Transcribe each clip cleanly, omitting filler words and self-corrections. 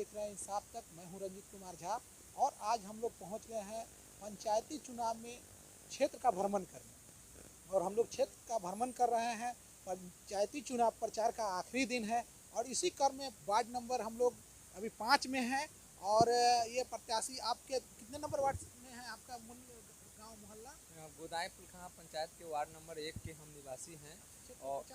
देख रहे हैं इंसाफ तक। मैं हूं रंजित कुमार झा और आज हम लोग पहुंच गए हैं पंचायती चुनाव में क्षेत्र का भ्रमण करने। और हम लोग क्षेत्र का भ्रमण कर रहे हैं। पंचायती चुनाव प्रचार का आखिरी दिन है और इसी क्रम में वार्ड नंबर हम लोग अभी 5 में हैं। और ये प्रत्याशी आपके कितने नंबर वार्ड में है? आपका मूल गाँव मोहल्ला गोदाई फुलखा पंचायत के वार्ड नंबर 1 के हम निवासी हैं। और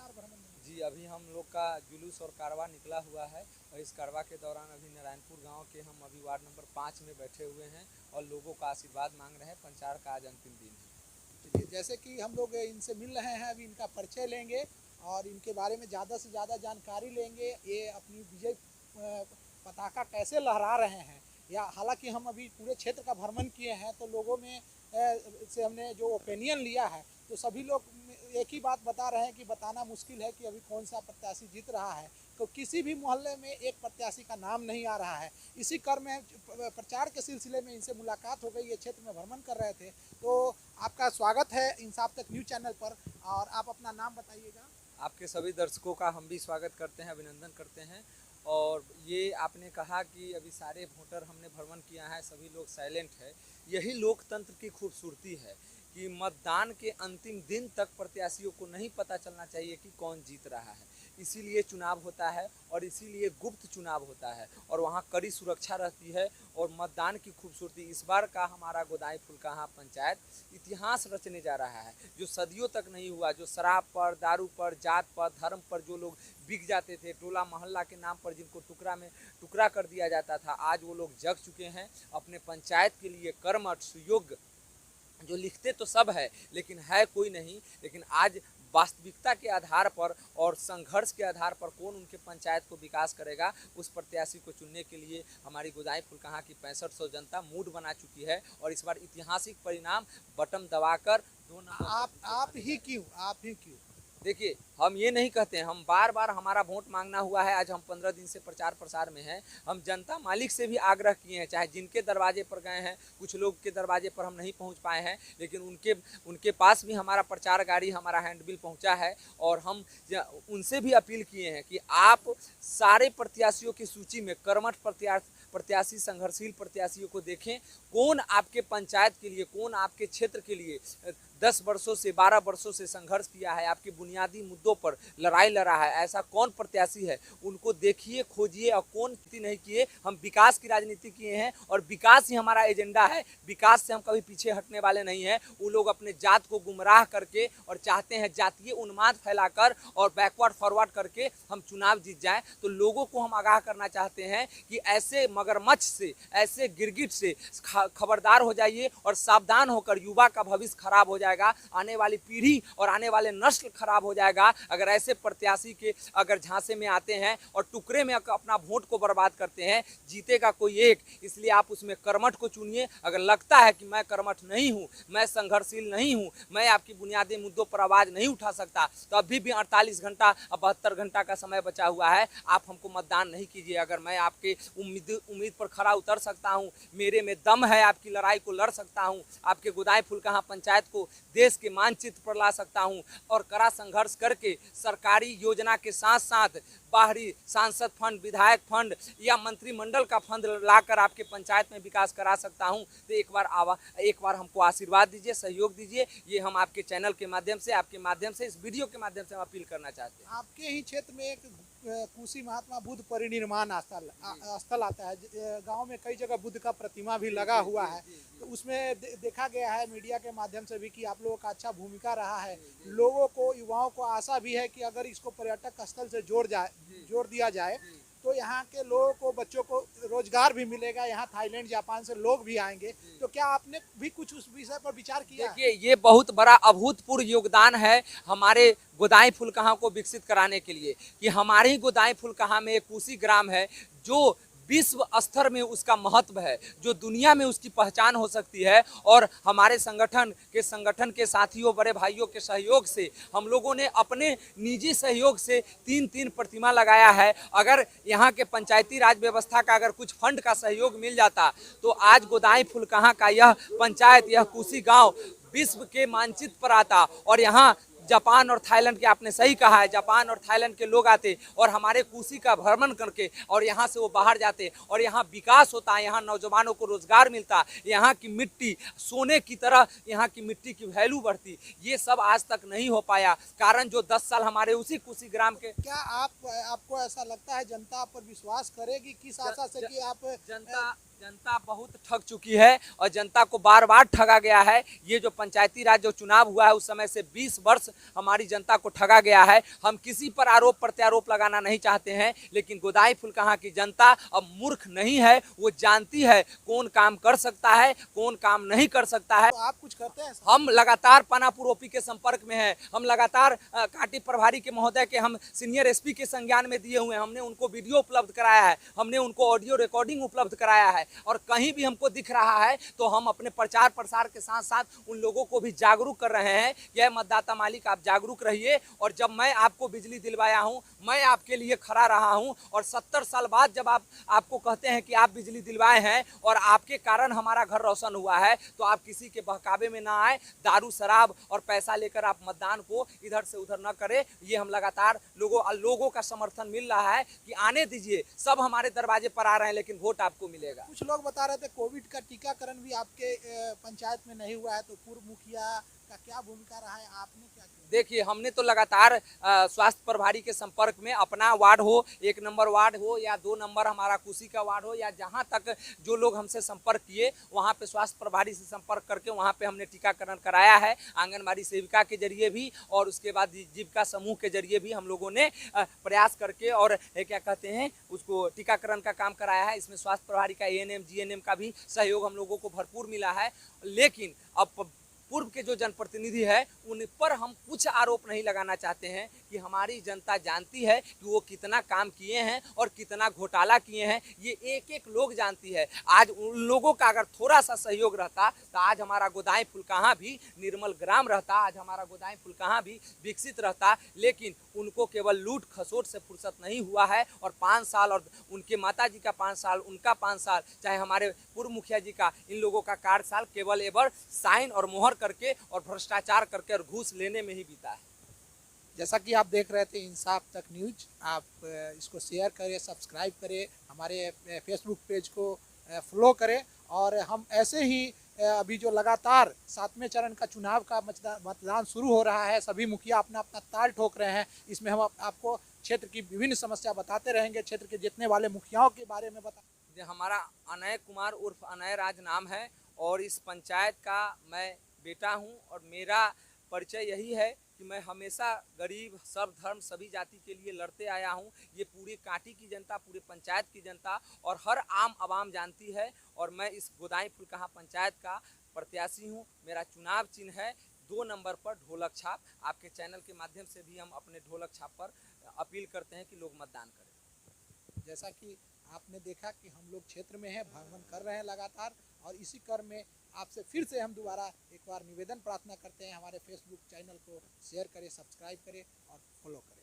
जी अभी हम लोग का जुलूस और कारवा निकला हुआ है और इस कारवा के दौरान अभी नारायणपुर गांव के हम अभी वार्ड नंबर 5 में बैठे हुए हैं और लोगों का आशीर्वाद मांग रहे हैं। प्रचार का आज अंतिम दिन है। जैसे कि हम लोग इनसे मिल रहे हैं, अभी इनका परिचय लेंगे और इनके बारे में ज़्यादा से ज़्यादा जानकारी लेंगे। ये अपनी विजय पताका कैसे लहरा रहे हैं, या हालांकि हम अभी पूरे क्षेत्र का भ्रमण किए हैं तो लोगों में से हमने जो ओपिनियन लिया है तो सभी लोग एक ही बात बता रहे हैं कि बताना मुश्किल है कि अभी कौन सा प्रत्याशी जीत रहा है। तो किसी भी मोहल्ले में एक प्रत्याशी का नाम नहीं आ रहा है। इसी क्रम में प्रचार के सिलसिले में इनसे मुलाकात हो गई। ये क्षेत्र में भ्रमण कर रहे थे। तो आपका स्वागत है इंसाफ तक न्यूज़ चैनल पर और आप अपना नाम बताइएगा। आपके सभी दर्शकों का हम भी स्वागत करते हैं, अभिनंदन करते हैं। और ये आपने कहा कि अभी सारे वोटर हमने भ्रमण किया है, सभी लोग साइलेंट है। यही लोकतंत्र की खूबसूरती है कि मतदान के अंतिम दिन तक प्रत्याशियों को नहीं पता चलना चाहिए कि कौन जीत रहा है। इसीलिए चुनाव होता है और इसीलिए गुप्त चुनाव होता है और वहाँ कड़ी सुरक्षा रहती है। और मतदान की खूबसूरती इस बार का हमारा गोदाई फुलकाहा पंचायत इतिहास रचने जा रहा है, जो सदियों तक नहीं हुआ। जो शराब पर, दारू पर, जात पर, धर्म पर जो लोग बिक जाते थे, टोला मोहल्ला के नाम पर जिनको टुकड़ा कर दिया जाता था, आज वो लोग जग चुके हैं। अपने पंचायत के लिए कर्मठ सुयोग्य जो लिखते तो सब है लेकिन है कोई नहीं। लेकिन आज वास्तविकता के आधार पर और संघर्ष के आधार पर कौन उनके पंचायत को विकास करेगा, उस प्रत्याशी को चुनने के लिए हमारी गोदाई फुलकाहा की 6500 जनता मूड बना चुकी है। और इस बार ऐतिहासिक परिणाम बटन दबाकर 2 नंबर आप ही क्यों देखिए, हम ये नहीं कहते हैं, हम बार बार हमारा वोट मांगना हुआ है। आज हम 15 दिन से प्रचार प्रसार में हैं। हम जनता मालिक से भी आग्रह किए हैं, चाहे जिनके दरवाजे पर गए हैं, कुछ लोग के दरवाजे पर हम नहीं पहुंच पाए हैं, लेकिन उनके पास भी हमारा प्रचार गाड़ी, हमारा हैंडबिल पहुंचा है। और हम उनसे भी अपील किए हैं कि आप सारे प्रत्याशियों की सूची में कर्मठ प्रत्याशी, संघर्षशील प्रत्याशियों को देखें। कौन आपके पंचायत के लिए, कौन आपके क्षेत्र के लिए 10 वर्षों से 12 वर्षों से संघर्ष किया है, आपके बुनियादी मुद्दों पर लड़ाई लड़ा है, ऐसा कौन प्रत्याशी है, उनको देखिए, खोजिए। और कौन नहीं किए। हम विकास की राजनीति किए हैं और विकास ही हमारा एजेंडा है। विकास से हम कभी पीछे हटने वाले नहीं हैं। वो लोग अपने जात को गुमराह करके और चाहते हैं जातीय उन्माद फैलाकर और बैकवर्ड फॉरवर्ड करके हम चुनाव जीत जाएं। तो लोगों को हम आगाह करना चाहते हैं कि ऐसे मगरमच्छ से, ऐसे गिरगिट से खबरदार हो जाइए और सावधान होकर। युवा का भविष्य खराब हो जाएगा, आने वाली पीढ़ी और आने वाले नस्ल खराब हो जाएगा अगर ऐसे प्रत्याशी के अगर झांसे में आते हैं और टुकड़े में अपना वोट को बर्बाद करते हैं। जीतेगा कोई एक, इसलिए आप उसमें कर्मठ को चुनिए। अगर लगता है कि मैं कर्मठ नहीं हूं, मैं संघर्षशील नहीं हूं, मैं आपकी बुनियादी मुद्दों पर आवाज नहीं उठा सकता, तो अभी भी 48 घंटा 72 घंटा का समय बचा हुआ है। आप हमको मतदान नहीं कीजिए। अगर मैं आपके उम्मीद पर खरा उतर सकता हूं, मेरे में दम है, आपकी लड़ाई को लड़ सकता हूं, आपके गोदाई फुलकाहा पंचायत को देश के मानचित्र पर ला सकता हूं और कड़ा संघर्ष करके सरकारी योजना के साथ साथ बाहरी सांसद फंड, विधायक फंड या मंत्रिमंडल का फंड लाकर आपके पंचायत में विकास करा सकता हूं, तो एक बार हमको आशीर्वाद दीजिए, सहयोग दीजिए। ये हम आपके चैनल के माध्यम से, आपके माध्यम से, इस वीडियो के माध्यम से हम अपील करना चाहते हैं। आपके ही क्षेत्र में एक कुशी महात्मा बुद्ध परिनिर्माण स्थल आता है। गांव में कई जगह बुद्ध का प्रतिमा भी लगा हुआ है। तो उसमें देखा गया है मीडिया के माध्यम से भी कि आप लोगों का अच्छा भूमिका रहा है। लोगों को, युवाओं को आशा भी है कि अगर इसको पर्यटक स्थल से जोड़ दिया जाए तो यहाँ के लोगों को, बच्चों को रोजगार भी मिलेगा। यहाँ थाईलैंड, जापान से लोग भी आएंगे। तो क्या आपने भी कुछ उस विषय पर विचार किया? देखिए, ये बहुत बड़ा अभूतपूर्व योगदान है हमारे गोदाई फुलकाहा को विकसित कराने के लिए कि हमारे ही गोदाई फुलकाहा में एक कुशी ग्राम है जो विश्व स्तर में उसका महत्व है, जो दुनिया में उसकी पहचान हो सकती है। और हमारे संगठन के साथियों, बड़े भाइयों के सहयोग से हम लोगों ने अपने निजी सहयोग से 3-3 प्रतिमा लगाया है। अगर यहाँ के पंचायती राज व्यवस्था का अगर कुछ फंड का सहयोग मिल जाता तो आज गोदाई फुलकाहा का यह पंचायत, यह कुशी गांव विश्व के मानचित्र पर आता और यहाँ जापान और थाईलैंड के, आपने सही कहा है, जापान और थाईलैंड के लोग आते और हमारे कोसी का भ्रमण करके और यहाँ से वो बाहर जाते और यहाँ विकास होता है, यहाँ नौजवानों को रोजगार मिलता, यहाँ की मिट्टी सोने की तरह, यहाँ की मिट्टी की वैल्यू बढ़ती। ये सब आज तक नहीं हो पाया, कारण जो 10 साल हमारे उसी कुशी ग्राम के। क्या आपको ऐसा लगता है जनता आप पर विश्वास करेगी किस आशा से कि आप जनता बहुत ठग चुकी है और जनता को बार बार ठगा गया है। ये जो पंचायती राज जो चुनाव हुआ है उस समय से 20 वर्ष हमारी जनता को ठगा गया है। हम किसी पर आरोप प्रत्यारोप लगाना नहीं चाहते हैं, लेकिन गोदाई फुलकाहा की जनता अब मूर्ख नहीं है, वो जानती है कौन काम कर सकता है, कौन काम नहीं कर सकता है। तो आप कुछ करते हैं? हम लगातार पानापुर ओपी के संपर्क में हैं, हम लगातार काटी प्रभारी के महोदय के हम सीनियर एसपी के संज्ञान में दिए हुए हैं, हमने उनको वीडियो उपलब्ध कराया है, हमने उनको ऑडियो रिकॉर्डिंग उपलब्ध कराया है और कहीं भी हमको दिख रहा है तो हम अपने प्रचार प्रसार के साथ साथ उन लोगों को भी जागरूक कर रहे हैं। यह मतदाता मालिक आप जागरूक रहिए और जब मैं आपको बिजली दिलवाया हूं, मैं आपके लिए खड़ा रहा हूं और 70 साल बाद जब आपको कहते हैं कि आप बिजली दिलवाए हैं और आपके कारण हमारा घर रोशन हुआ है, तो आप किसी के बहकावे में ना आए, दारू शराब और पैसा लेकर आप मतदान को इधर से उधर न करें। ये हम लगातार लोगों का समर्थन मिल रहा है कि आने दीजिए, सब हमारे दरवाजे पर आ रहे हैं, लेकिन वोट आपको मिलेगा। कुछ लोग बता रहे थे कोविड का टीकाकरण भी आपके पंचायत में नहीं हुआ है, तो पूर्व मुखिया का क्या भूमिका रहा है, आपने क्या किया? देखिए, हमने तो लगातार स्वास्थ्य प्रभारी के संपर्क में, अपना वार्ड हो, 1 नंबर वार्ड हो या 2 नंबर हमारा कुशी का वार्ड हो या जहां तक जो लोग हमसे संपर्क किए वहां पे स्वास्थ्य प्रभारी से संपर्क करके वहां पे हमने टीकाकरण कराया है, आंगनबाड़ी सेविका के जरिए भी और उसके बाद जीविका समूह के जरिए भी हम लोगों ने प्रयास करके और क्या कहते हैं उसको टीकाकरण का काम कराया है। इसमें स्वास्थ्य प्रभारी का ANM GNM का भी सहयोग हम लोगों को भरपूर मिला है। लेकिन अब पूर्व के जो जनप्रतिनिधि है उन पर हम कुछ आरोप नहीं लगाना चाहते हैं कि हमारी जनता जानती है कि वो कितना काम किए हैं और कितना घोटाला किए हैं, ये एक एक लोग जानती है। आज उन लोगों का अगर थोड़ा सा सहयोग रहता तो आज हमारा गोदाई फुलकाहा भी निर्मल ग्राम रहता, आज हमारा गोदाई फुलकाहा भी विकसित रहता। लेकिन उनको केवल लूट खसोट से फुर्सत नहीं हुआ है और 5 साल और उनके माता जी का 5 साल, उनका 5 साल, चाहे हमारे पूर्व मुखिया जी का, इन लोगों का कार्यकाल केवल एवर साइन और मोहर करके और भ्रष्टाचार करके और घूस लेने में ही बीता है। जैसा कि आप देख रहे थे इंसाफ तक न्यूज, आप इसको शेयर करें, सब्सक्राइब करें, हमारे फेसबुक पेज को फॉलो करें और हम ऐसे ही अभी जो लगातार 7वें चरण का चुनाव का मतदान शुरू हो रहा है, सभी मुखिया अपना अपना ताल ठोक रहे हैं। इसमें हम आपको क्षेत्र की विभिन्न समस्या बताते रहेंगे, क्षेत्र के जीतने वाले मुखियाओं के बारे में हमारा अनय कुमार उर्फ अनय राज नाम है और इस पंचायत का मैं बेटा हूं और मेरा परिचय यही है कि मैं हमेशा गरीब, सर्व धर्म, सभी जाति के लिए लड़ते आया हूं। ये पूरी कांटी की जनता, पूरे पंचायत की जनता और हर आम आवाम जानती है और मैं इस गोदाई फुलकाहा पंचायत का प्रत्याशी हूं। मेरा चुनाव चिन्ह है 2 नंबर पर ढोलक छाप। आपके चैनल के माध्यम से भी हम अपने ढोलक छाप पर अपील करते हैं कि लोग मतदान करें। जैसा कि आपने देखा कि हम लोग क्षेत्र में हैं, भ्रमण कर रहे हैं लगातार और इसी क्रम में आपसे फिर से हम दोबारा एक बार निवेदन प्रार्थना करते हैं, हमारे फेसबुक चैनल को शेयर करें, सब्सक्राइब करें और फॉलो करें।